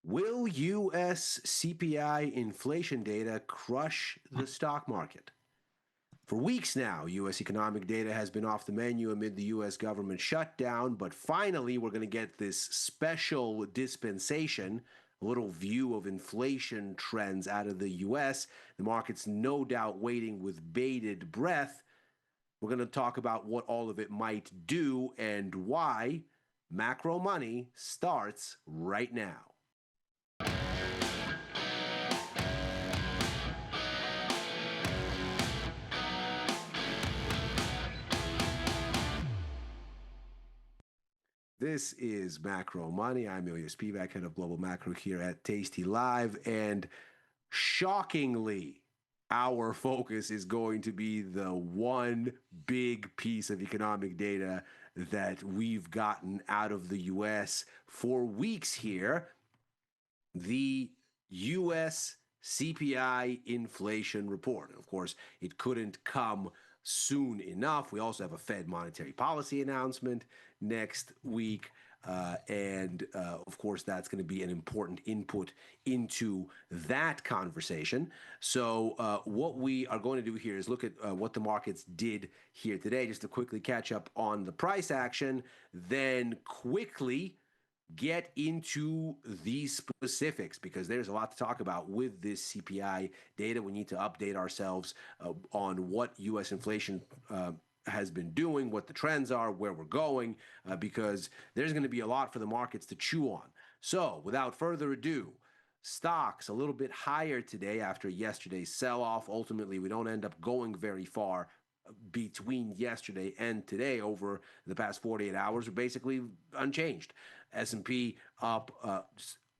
Will US CPI inflation data crush the stock market? For weeks now, US economic data has been off the menu amid the US government shutdown, but finally, we're going to get this special dispensation, a little view of inflation trends out of the US. The market's no doubt waiting with bated breath. We're going to talk about what all of it might do and why. Macro Money starts right now. This is Macro Money. I'm Ilya Spivak, head of global macro here at tastylive. And shockingly, our focus is going to be the one big piece of economic data that we've gotten out of the US for weeks here, the US CPI inflation report. Of course, it couldn't come soon enough. We also have a Fed monetary policy announcement next week. Of course, that's going to be an important input into that conversation. So what we are going to do here is look at what the markets did here today, just to quickly catch up on the price action, then quickly get into the specifics, because there's a lot to talk about with this CPI data. We need to update ourselves on what U.S. inflation has been doing, what the trends are, where we're going, because there's going to be a lot for the markets to chew on. So without further ado, stocks a little bit higher today after yesterday's sell-off. Ultimately, we don't end up going very far between yesterday and today. Over the past 48 hours, we're basically unchanged. S&P up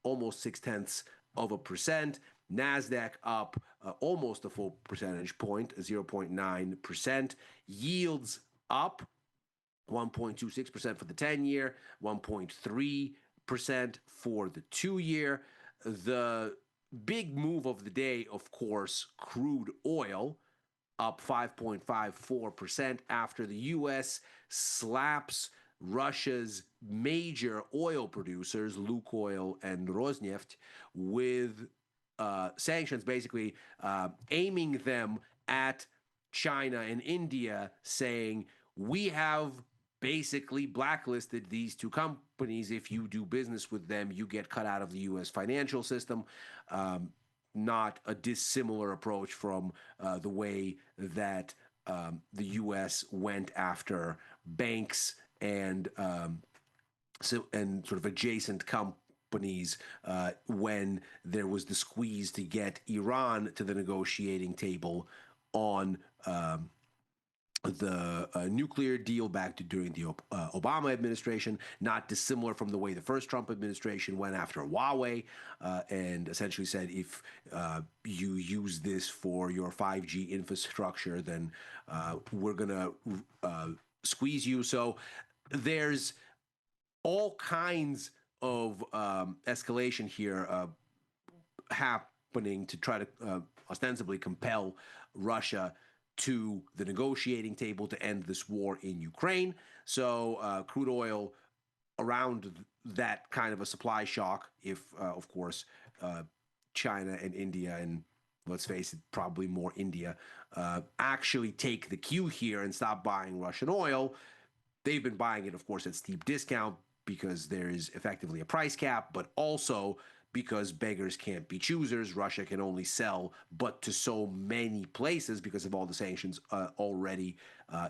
almost 0.6%. NASDAQ up almost a full percentage point, 0.9%. Yields up 1.26% for the 10-year, 1.3% for the 2-year. The big move of the day, of course, crude oil, up 5.54% after the U.S. slaps Russia's major oil producers, Lukoil and Rosneft, with sanctions, basically aiming them at China and India, saying, we have basically blacklisted these two companies. If you do business with them, you get cut out of the U.S. financial system. Not a dissimilar approach from the way that the U.S. went after banks and sort of adjacent companies when there was the squeeze to get Iran to the negotiating table on the nuclear deal back during the Obama administration, not dissimilar from the way the first Trump administration went after Huawei and essentially said, if you use this for your 5G infrastructure, then we're going to squeeze you. So there's all kinds of escalation here happening to try to ostensibly compel Russia to the negotiating table to end this war in Ukraine. So crude oil around that kind of a supply shock, if, of course, China and India, and let's face it, probably more India, actually take the cue here and stop buying Russian oil. They've been buying it, of course, at steep discount because there is effectively a price cap, but also because beggars can't be choosers. Russia can only sell but to so many places because of all the sanctions already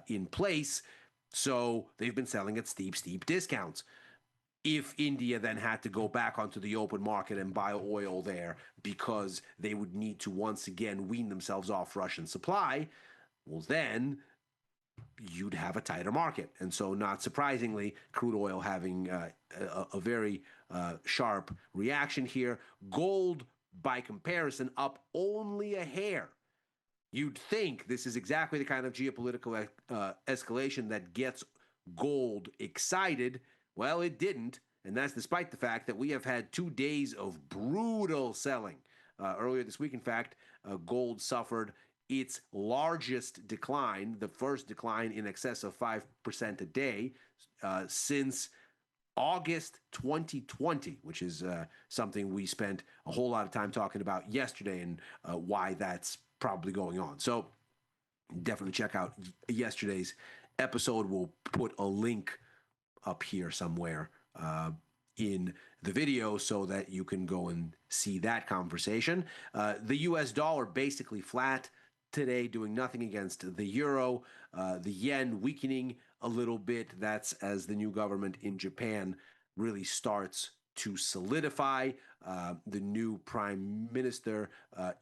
in place. So they've been selling at steep discounts. If India then had to go back onto the open market and buy oil there because they would need to once again wean themselves off Russian supply, well, then you'd have a tighter market. And so not surprisingly, crude oil having a very sharp reaction here. Gold, by comparison, up only a hair. You'd think this is exactly the kind of geopolitical escalation that gets gold excited. Well, it didn't, and that's despite the fact that we have had 2 days of brutal selling. Earlier this week, in fact, gold suffered its largest decline, the first decline in excess of 5% a day since August 2020, which is something we spent a whole lot of time talking about yesterday and why that's probably going on. So definitely check out yesterday's episode. We'll put a link up here somewhere in the video so that you can go and see that conversation. The US dollar basically flat today, doing nothing against the euro. The yen weakening a little bit. That's as the new government in Japan really starts to solidify. The new prime minister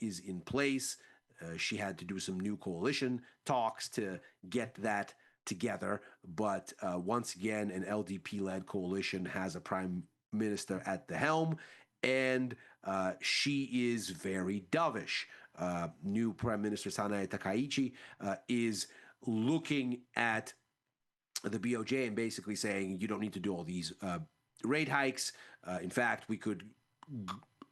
is in place. She had to do some new coalition talks to get that together. But once again, an LDP-led coalition has a prime minister at the helm, and she is very dovish. New Prime Minister Sanae Takaichi is looking at the BOJ and basically saying, you don't need to do all these rate hikes. In fact, we could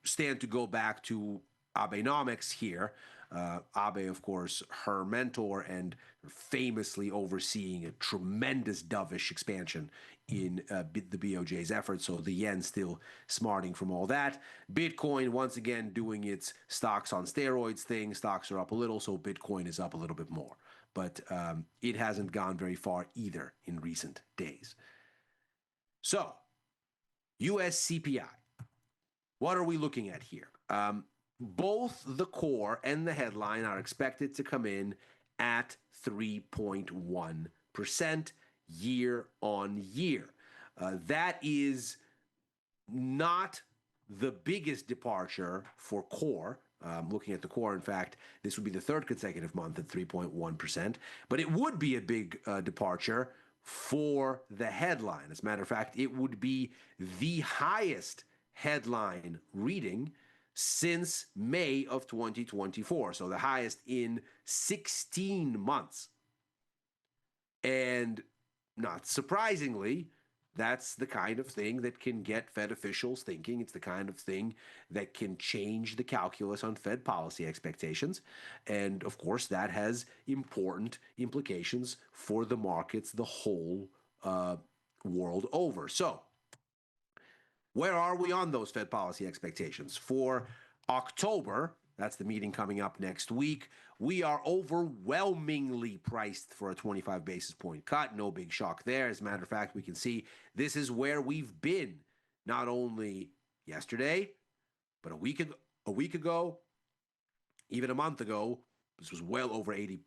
stand to go back to Abenomics here. Abe, of course, her mentor and famously overseeing a tremendous dovish expansion in the BOJ's efforts. So the yen still smarting from all that. Bitcoin, once again, doing its stocks on steroids thing. Stocks are up a little, so Bitcoin is up a little bit more. But it hasn't gone very far either in recent days. So, US CPI. What are we looking at here? Both the core and the headline are expected to come in at 3.1% year on year. That is not the biggest departure for core. Looking at the core, in fact, this would be the third consecutive month at 3.1%, but it would be a big departure for the headline. As a matter of fact, it would be the highest headline reading since May of 2024. So the highest in 16 months. And not surprisingly, that's the kind of thing that can get Fed officials thinking. It's the kind of thing that can change the calculus on Fed policy expectations. And of course, that has important implications for the markets the whole world over. So, where are we on those Fed policy expectations? For October, that's the meeting coming up next week, we are overwhelmingly priced for a 25 basis point cut. No big shock there. As a matter of fact, we can see this is where we've been not only yesterday, but a week ago, even a month ago. This was well over 80%,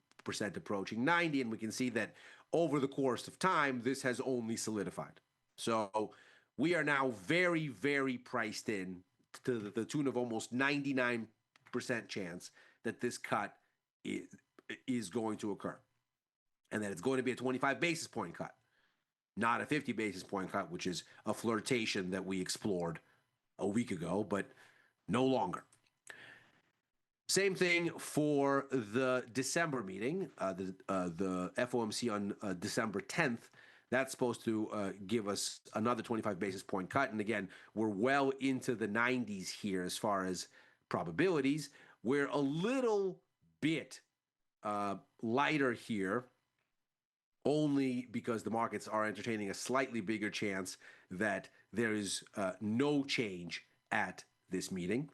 approaching 90, and we can see that over the course of time, this has only solidified. So we are now very, very priced in to the tune of almost 99% chance that this cut is going to occur, and that it's going to be a 25 basis point cut, not a 50 basis point cut, which is a flirtation that we explored a week ago, but no longer. Same thing for the December meeting, the FOMC on December 10th. That's supposed to give us another 25 basis point cut. And again, we're well into the 90s here as far as probabilities. We're a little bit lighter here, only because the markets are entertaining a slightly bigger chance that there is no change at this meeting.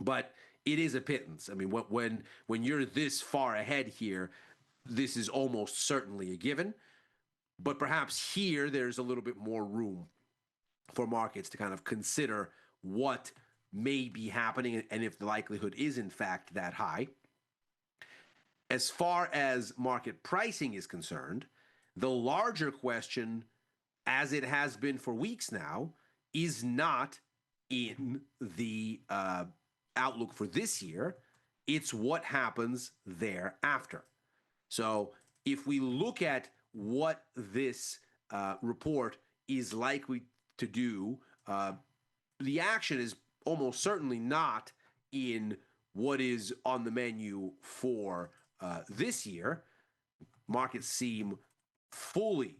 But it is a pittance. I mean, when you're this far ahead here, this is almost certainly a given. But perhaps here there's a little bit more room for markets to kind of consider what may be happening and if the likelihood is in fact that high. As far as market pricing is concerned, the larger question, as it has been for weeks now, is not in the outlook for this year. It's what happens thereafter. So if we look at what this report is likely to do, the action is almost certainly not in what is on the menu for this year. Markets seem fully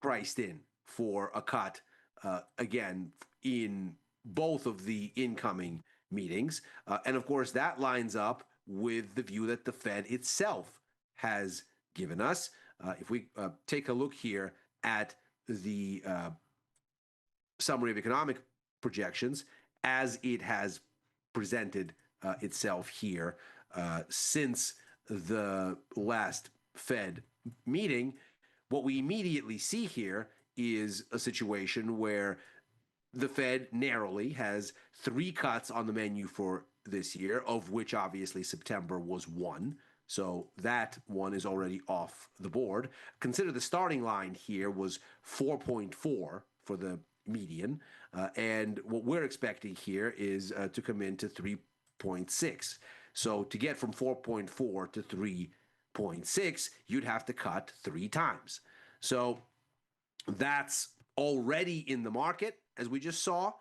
priced in for a cut, again, in both of the incoming meetings. And of course, that lines up with the view that the Fed itself has given us. If we take a look here at the summary of economic projections as it has presented itself here since the last Fed meeting. What we immediately see here is a situation where the Fed narrowly has 3 cuts on the menu for this year, of which obviously September was one. So that one is already off the board. Consider the starting line here was 4.4 for the median. And what we're expecting here is to come into 3.6. So to get from 4.4 to 3.6, you'd have to cut 3 times. So that's already in the market, as we just saw,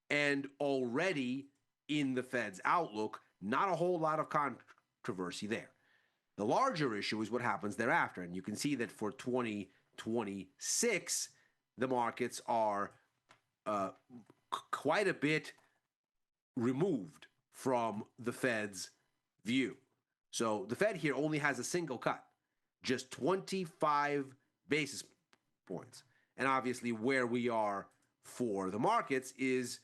and already in the Fed's outlook. Not a whole lot of controversy there. The larger issue is what happens thereafter. And you can see that for 2026, the markets are quite a bit removed from the Fed's view. So the Fed here only has a single cut, just 25 basis points. And obviously where we are for the markets is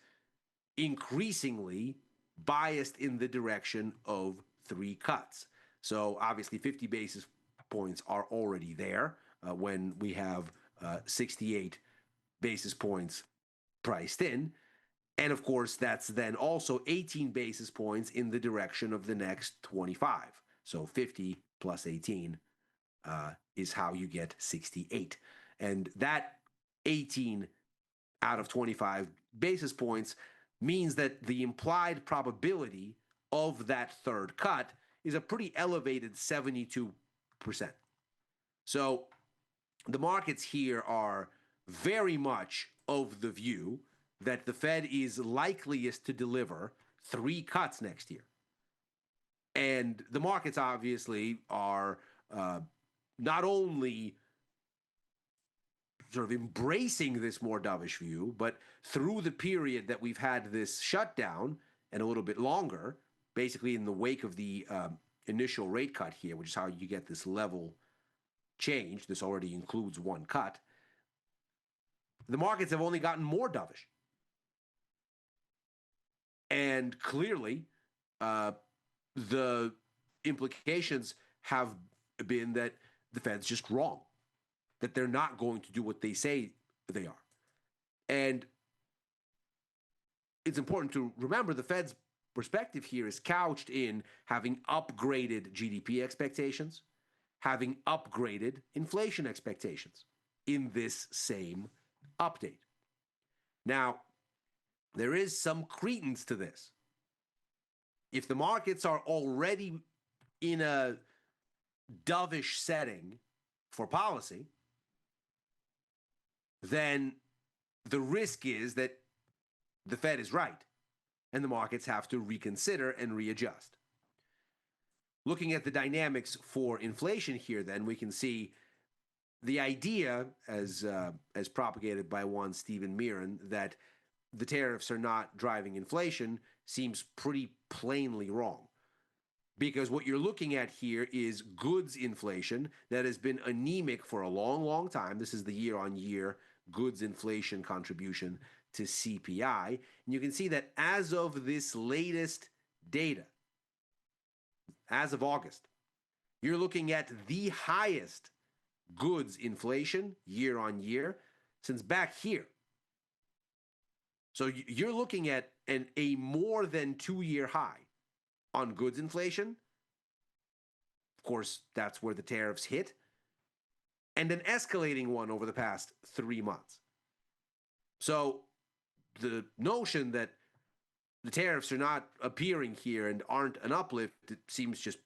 increasingly biased in the direction of 3 cuts. So obviously 50 basis points are already there when we have 68 basis points priced in. And of course, that's then also 18 basis points in the direction of the next 25. So 50 plus 18 is how you get 68. And that 18 out of 25 basis points means that the implied probability of that third cut is a pretty elevated 72%. So the markets here are very much of the view that the Fed is likeliest to deliver 3 cuts next year. And the markets obviously are not only sort of embracing this more dovish view, but through the period that we've had this shutdown and a little bit longer, basically in the wake of the initial rate cut here, which is how you get this level change. This already includes 1 cut. The markets have only gotten more dovish. And clearly, the implications have been that the Fed's just wrong, that they're not going to do what they say they are. And it's important to remember the Fed's perspective here is couched in having upgraded GDP expectations, having upgraded inflation expectations in this same update. Now, there is some credence to this. If the markets are already in a dovish setting for policy, then the risk is that the Fed is right and the markets have to reconsider and readjust. Looking at the dynamics for inflation here, then we can see the idea as propagated by one Stephen Mirren that the tariffs are not driving inflation seems pretty plainly wrong. Because what you're looking at here is goods inflation that has been anemic for a long, long time. This is the year-on-year goods inflation contribution to CPI. And you can see that as of this latest data, as of August, you're looking at the highest goods inflation year-on-year since back here. So you're looking at a more than 2-year high on goods inflation. Of course, that's where the tariffs hit. And an escalating one over the past 3 months. So the notion that the tariffs are not appearing here and aren't an uplift, it seems just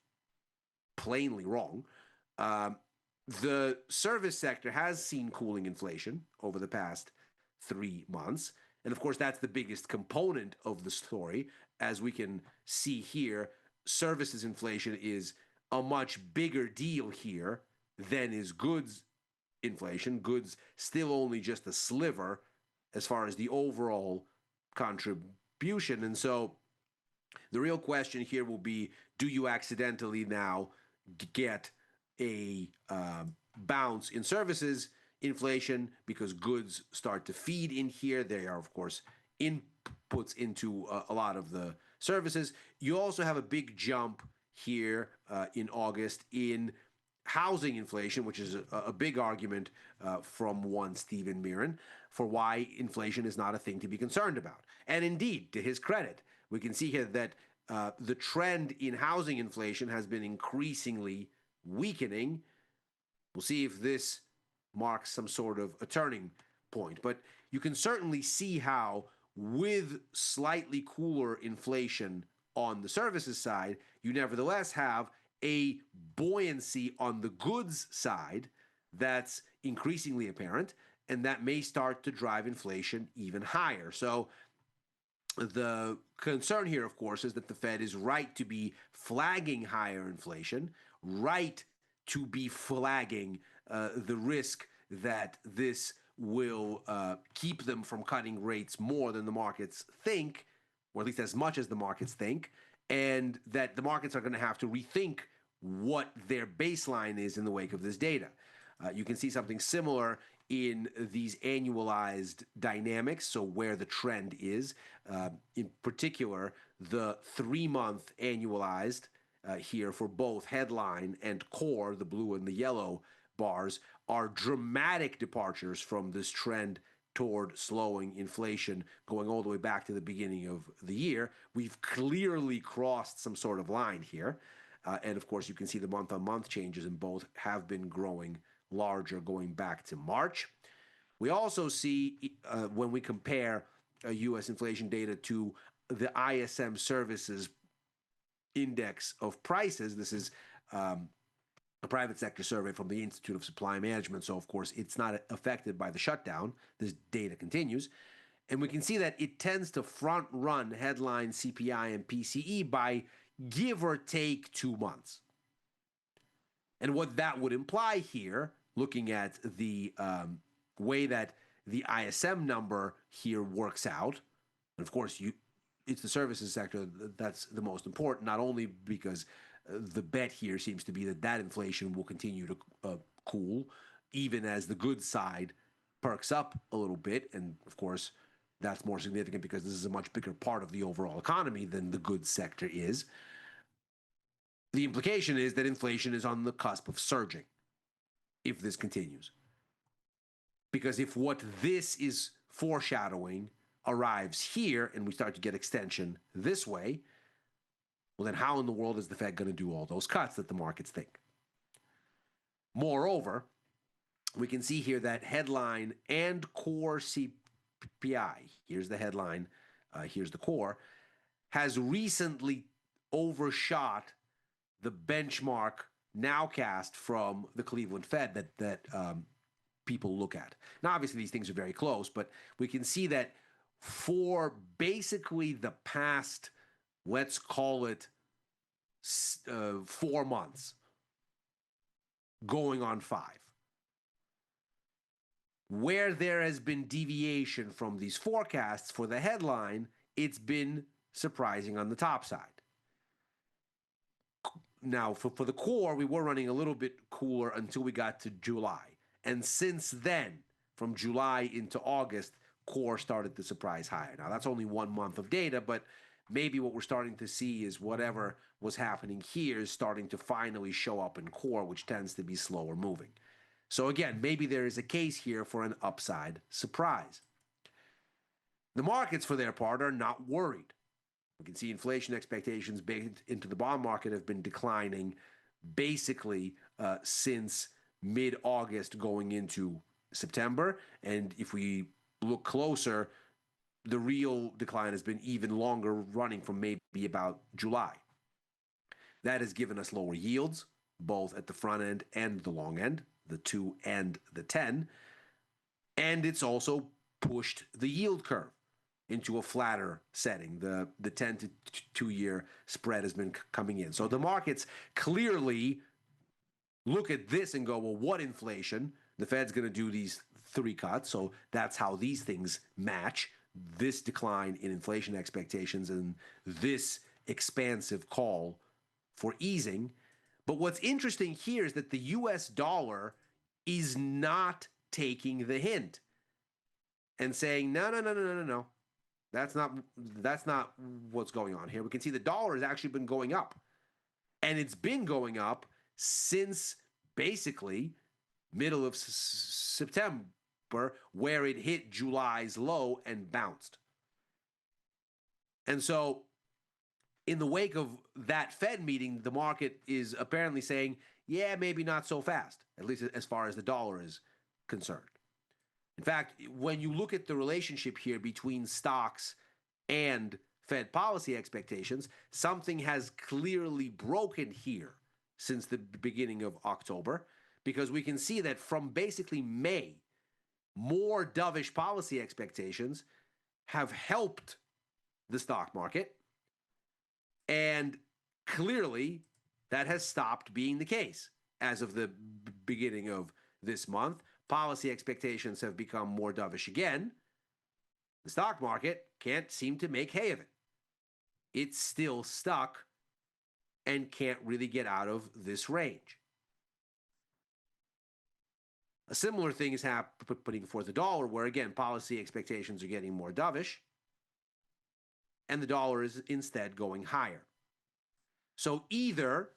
plainly wrong. The service sector has seen cooling inflation over the past 3 months. And of course, that's the biggest component of the story. As we can see here, services inflation is a much bigger deal here than is goods inflation. Goods still only just a sliver as far as the overall contribution. And so the real question here will be, do you accidentally now get a bounce in services inflation because goods start to feed in here. They are, of course, inputs into a lot of the services. You also have a big jump here in August in housing inflation, which is a big argument from one Stephen Mirren for why inflation is not a thing to be concerned about. And indeed, to his credit, we can see here that the trend in housing inflation has been increasingly weakening. We'll see if this marks some sort of a turning point. But you can certainly see how, with slightly cooler inflation on the services side, you nevertheless have a buoyancy on the goods side that's increasingly apparent, and that may start to drive inflation even higher. So the concern here, of course, is that the Fed is right to be flagging higher inflation, right to be flagging the risk that this will keep them from cutting rates more than the markets think, or at least as much as the markets think, and that the markets are going to have to rethink what their baseline is in the wake of this data. You can see something similar in these annualized dynamics, so where the trend is. In particular, the 3-month annualized here for both headline and core, the blue and the yellow bars, are dramatic departures from this trend toward slowing inflation going all the way back to the beginning of the year. We've clearly crossed some sort of line here. And of course, you can see the month-on-month changes in both have been growing larger going back to March. We also see when we compare U.S. inflation data to the ISM services index of prices, this is a private sector survey from the Institute of Supply Management, so of course it's not affected by the shutdown. This data continues. And we can see that it tends to front run headline CPI and PCE by give or take 2 months. And what that would imply here, looking at the way that the ISM number here works out, and of course it's the services sector that's the most important, not only because the bet here seems to be that that inflation will continue to cool, even as the goods side perks up a little bit, and of course that's more significant because this is a much bigger part of the overall economy than the goods sector is. The implication is that inflation is on the cusp of surging if this continues. Because if what this is foreshadowing arrives here and we start to get extension this way, well, then how in the world is the Fed going to do all those cuts that the markets think? Moreover, we can see here that headline and core CPI, here's the headline, here's the core, has recently overshot the benchmark nowcast from the Cleveland Fed that people look at. Now, obviously, these things are very close, but we can see that for basically the past, let's call it 4 months, going on 5, where there has been deviation from these forecasts for the headline, it's been surprising on the top side. Now, for the core, we were running a little bit cooler until we got to July. And since then, from July into August, core started to surprise higher. Now, that's only 1 month of data, but maybe what we're starting to see is whatever was happening here is starting to finally show up in core, which tends to be slower moving. So again, maybe there is a case here for an upside surprise. The markets, for their part, are not worried. We can see inflation expectations baked into the bond market have been declining basically since mid-August going into September. And if we look closer, the real decline has been even longer running from maybe about July. That has given us lower yields, both at the front end and the long end, the 2 and the 10. And it's also pushed the yield curve into a flatter setting. The 10 to 2-year spread has been coming in. So the markets clearly look at this and go, well, what inflation? The Fed's going to do these 3 cuts, so that's how these things match. This decline in inflation expectations and this expansive call for easing. But what's interesting here is that the US dollar is not taking the hint and saying, no, no, no, no, no, no, no. That's not what's going on here. We can see the dollar has actually been going up. And it's been going up since basically middle of September, where it hit July's low and bounced. And so in the wake of that Fed meeting, the market is apparently saying, yeah, maybe not so fast, at least as far as the dollar is concerned. In fact, when you look at the relationship here between stocks and Fed policy expectations, something has clearly broken here since the beginning of October, because we can see that from basically May, more dovish policy expectations have helped the stock market, and clearly that has stopped being the case as of the beginning of this month. Policy expectations have become more dovish again. The stock market can't seem to make hay of it. It's still stuck and can't really get out of this range. A similar thing is happening for the dollar, where again, policy expectations are getting more dovish, and the dollar is instead going higher. So either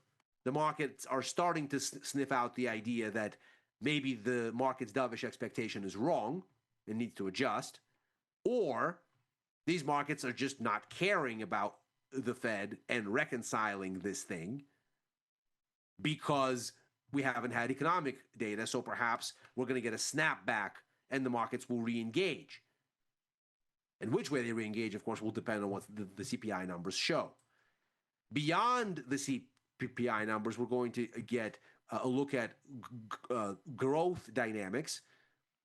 the markets are starting to sniff out the idea that maybe the market's dovish expectation is wrong and needs to adjust, or these markets are just not caring about the Fed and reconciling this thing because we haven't had economic data, so perhaps we're going to get a snapback and the markets will re-engage. And which way they re-engage, of course, will depend on what the CPI numbers show. Beyond the CPI numbers, we're going to get a look at growth dynamics,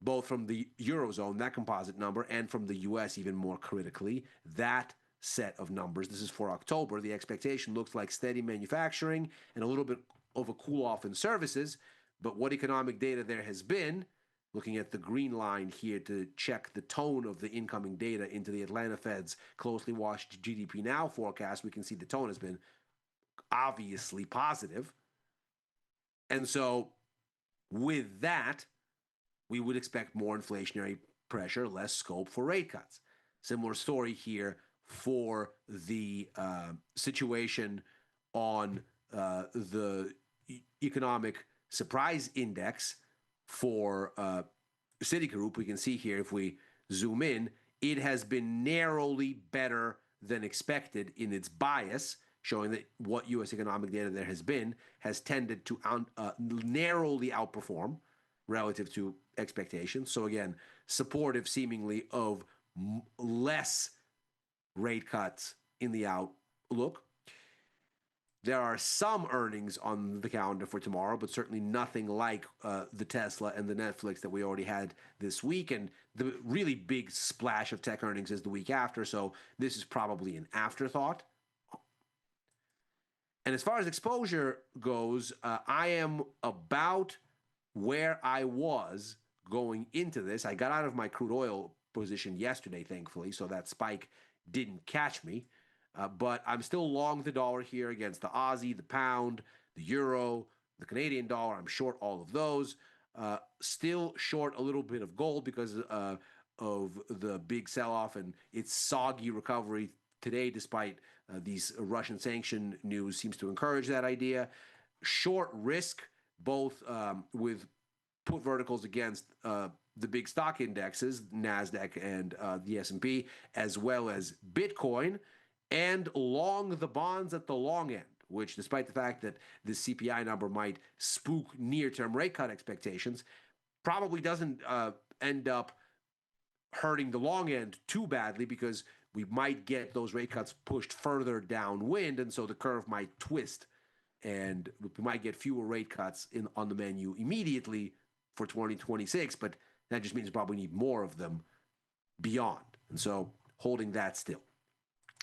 both from the Eurozone, that composite number, and from the US even more critically, that set of numbers. This is for October. The expectation looks like steady manufacturing and a little bit of a cool off in services, but what economic data there has been, looking at the green line here to check the tone of the incoming data into the Atlanta Fed's closely watched GDP Now forecast, we can see the tone has been obviously positive. And so with that, we would expect more inflationary pressure, less scope for rate cuts. Similar story here for the situation on the economic surprise index for Citigroup. We can see here, if we zoom in, it has been narrowly better than expected in its bias, showing that what U.S. economic data there has been has tended to narrowly outperform relative to expectations. So again, supportive seemingly of less rate cuts in the outlook. There are some earnings on the calendar for tomorrow, but certainly nothing like the Tesla and the Netflix that we already had this week. And the really big splash of tech earnings is the week after, so this is probably an afterthought. And as far as exposure goes, I am about where I was going into this. I got out of my crude oil position yesterday, thankfully, so that spike didn't catch me. But I'm still long the dollar here against the Aussie, the pound, the euro, the Canadian dollar. I'm short all of those. Still short a little bit of gold because of the big sell-off and its soggy recovery today, despite these Russian sanction news seems to encourage that idea. Short risk, both with put verticals against the big stock indexes, NASDAQ and the S&P, as well as Bitcoin, and long the bonds at the long end, which, despite the fact that the CPI number might spook near-term rate cut expectations, probably doesn't end up hurting the long end too badly, because we might get those rate cuts pushed further downwind, and so the curve might twist, and we might get fewer rate cuts on the menu immediately for 2026, but that just means we probably need more of them beyond, and so holding that still.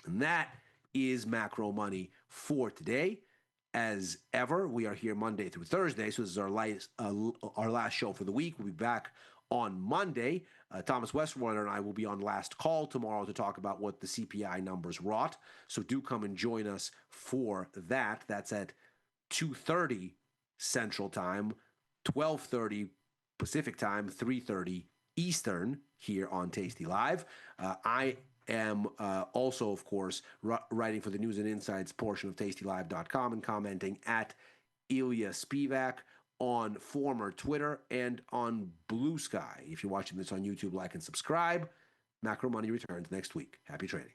And that is macro money for today. As ever, we are here Monday through Thursday, so this is our last show for the week. We'll be back on Monday. Thomas Westwater and I will be on last call tomorrow to talk about what the CPI numbers wrought. So do come and join us for that. That's at 2:30 Central Time, 12:30 Pacific time, 3:30 Eastern here on Tasty Live. I am also, of course, writing for the news and insights portion of tastylive.com and commenting at Ilya Spivak on former Twitter and on Blue Sky. If you're watching this on YouTube, like and subscribe. Macro Money returns next week. Happy trading.